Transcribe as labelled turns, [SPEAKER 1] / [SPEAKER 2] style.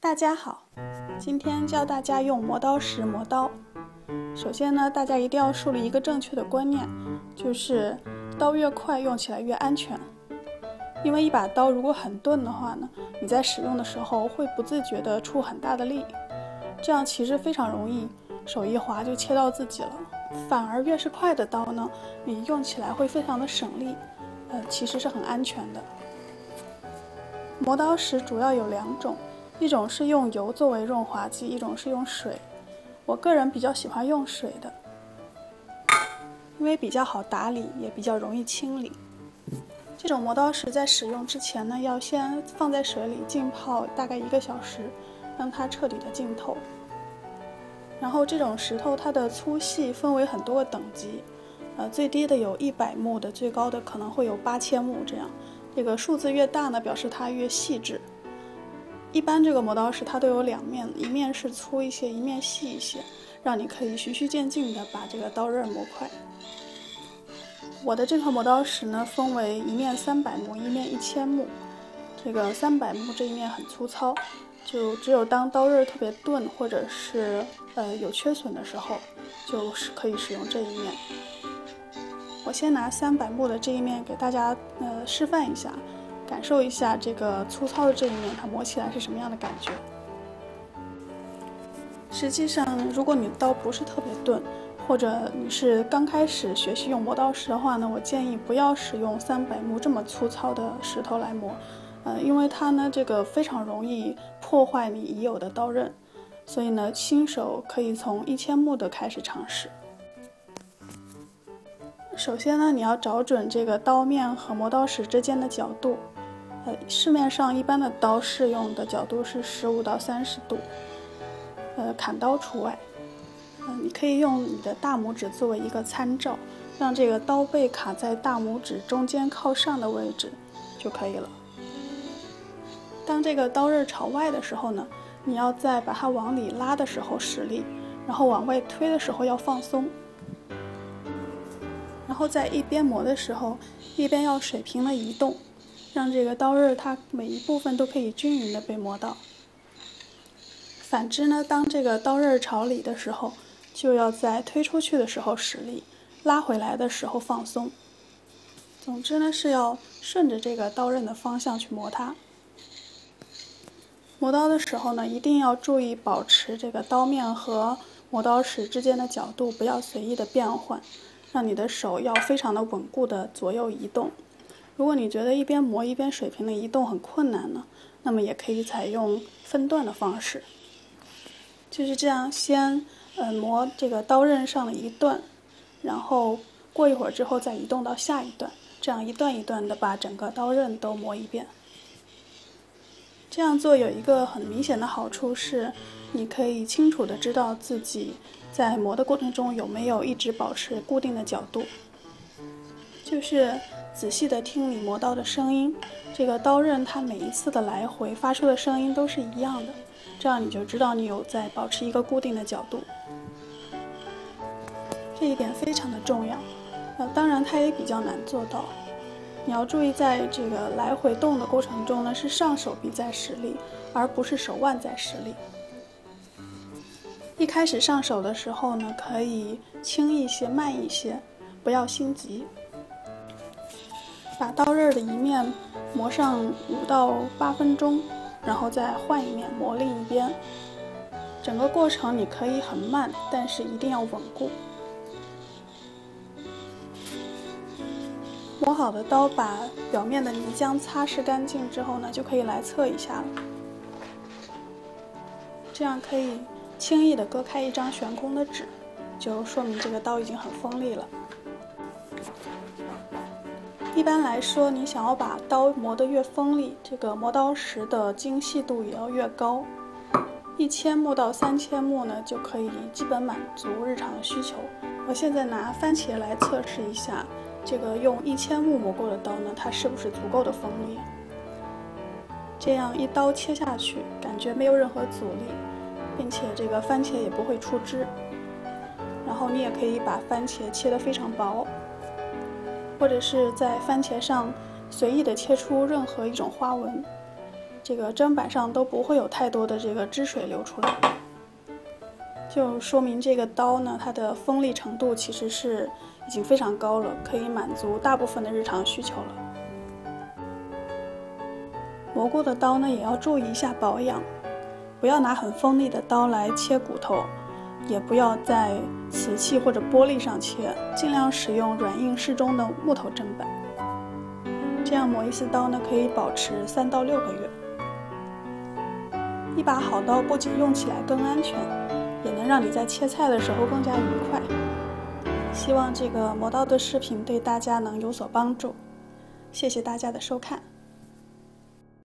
[SPEAKER 1] 大家好，今天教大家用磨刀石磨刀。首先呢，大家一定要树立一个正确的观念，就是刀越快用起来越安全。因为一把刀如果很钝的话呢，你在使用的时候会不自觉地出很大的力，这样其实非常容易手一滑就切到自己了。反而越是快的刀呢，你用起来会非常的省力，其实是很安全的。磨刀石主要有两种，一种是用油作为润滑剂，一种是用水。我个人比较喜欢用水的，因为比较好打理，也比较容易清理。这种磨刀石在使用之前呢，要先放在水里浸泡大概1个小时，让它彻底的浸透。然后这种石头它的粗细分为很多个等级，最低的有100目的，最高的可能会有8000目这样。这个数字越大呢，表示它越细致。一般这个磨刀石它都有两面，一面是粗一些，一面细一些，让你可以循序渐进的把这个刀刃磨快。我的这块磨刀石呢，分为一面300目，一面1000目。这个300目这一面很粗糙，就只有当刀刃特别钝或者是有缺损的时候，就是可以使用这一面。我先拿300目的这一面给大家示范一下，感受一下这个粗糙的这一面它磨起来是什么样的感觉。实际上，如果你刀不是特别钝，或者你是刚开始学习用磨刀石的话呢，我建议不要使用300目这么粗糙的石头来磨，因为它呢这个非常容易破坏你已有的刀刃，所以呢新手可以从1000目的开始尝试。首先呢，你要找准这个刀面和磨刀石之间的角度，市面上一般的刀适用的角度是15到30度，砍刀除外。你可以用你的大拇指作为一个参照，让这个刀背卡在大拇指中间靠上的位置就可以了。当这个刀刃朝外的时候呢，你要在把它往里拉的时候使力，然后往外推的时候要放松。然后在一边磨的时候，一边要水平的移动，让这个刀刃它每一部分都可以均匀的被磨到。反之呢，当这个刀刃朝里的时候，就要在推出去的时候使力，拉回来的时候放松。总之呢，是要顺着这个刀刃的方向去磨它。磨刀的时候呢，一定要注意保持这个刀面和磨刀石之间的角度不要随意的变换，让你的手要非常的稳固的左右移动。如果你觉得一边磨一边水平的移动很困难呢，那么也可以采用分段的方式，就是这样，先磨这个刀刃上的一段，然后过一会儿之后再移动到下一段，这样一段一段的把整个刀刃都磨一遍。这样做有一个很明显的好处是，你可以清楚的知道自己在磨的过程中有没有一直保持固定的角度，就是仔细的听你磨刀的声音，这个刀刃它每一次的来回发出的声音都是一样的，这样你就知道你有在保持一个固定的角度。这一点非常的重要，当然它也比较难做到。你要注意，在这个来回动的过程中呢，是上手臂在使力，而不是手腕在使力。一开始上手的时候呢，可以轻一些、慢一些，不要心急。把刀刃的一面磨上5到8分钟，然后再换一面磨另一边。整个过程你可以很慢，但是一定要稳固。磨好的刀把表面的泥浆擦拭干净之后呢，就可以来测一下了。这样可以轻易的割开一张悬空的纸，就说明这个刀已经很锋利了。一般来说，你想要把刀磨得越锋利，这个磨刀石的精细度也要越高。1000目到3000目呢，就可以基本满足日常的需求。我现在拿番茄来测试一下，这个用1000目磨过的刀呢，它是不是足够的锋利？这样一刀切下去，感觉没有任何阻力，并且这个番茄也不会出汁。然后你也可以把番茄切得非常薄，或者是在番茄上随意的切出任何一种花纹，这个砧板上都不会有太多的这个汁水流出来，就说明这个刀呢，它的锋利程度其实是已经非常高了，可以满足大部分的日常需求了。磨过的刀呢，也要注意一下保养，不要拿很锋利的刀来切骨头，也不要在瓷器或者玻璃上切，尽量使用软硬适中的木头砧板。这样磨一次刀呢，可以保持3到6个月。一把好刀不仅用起来更安全，也能让你在切菜的时候更加愉快。希望这个磨刀的视频对大家能有所帮助，谢谢大家的收看。